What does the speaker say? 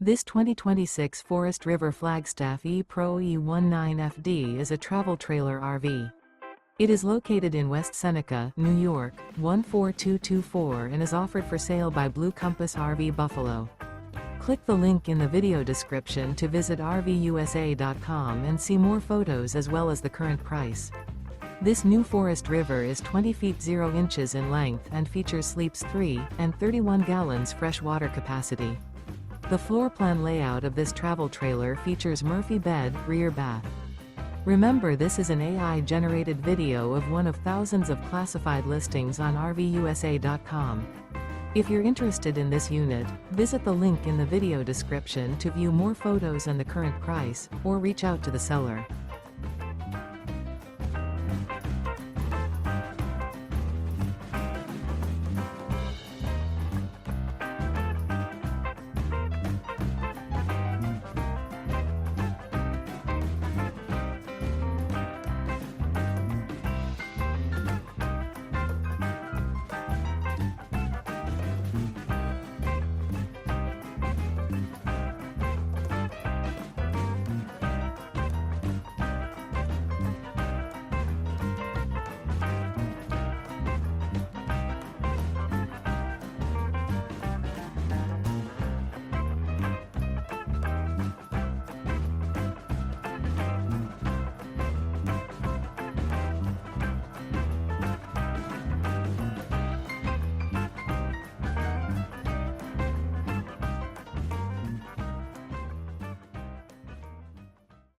This 2026 Forest River Flagstaff E-Pro E19FD is a travel trailer RV. It is located in West Seneca, New York, 14224 and is offered for sale by Blue Compass RV Buffalo. Click the link in the video description to visit RVUSA.com and see more photos as well as the current price. This new Forest River is 20 feet 0 inches in length and features sleeps 3 and 31 gallons fresh water capacity. The floor plan layout of this travel trailer features Murphy bed, rear bath. Remember, this is an AI-generated video of one of thousands of classified listings on RVUSA.com. If you're interested in this unit, visit the link in the video description to view more photos and the current price, or reach out to the seller.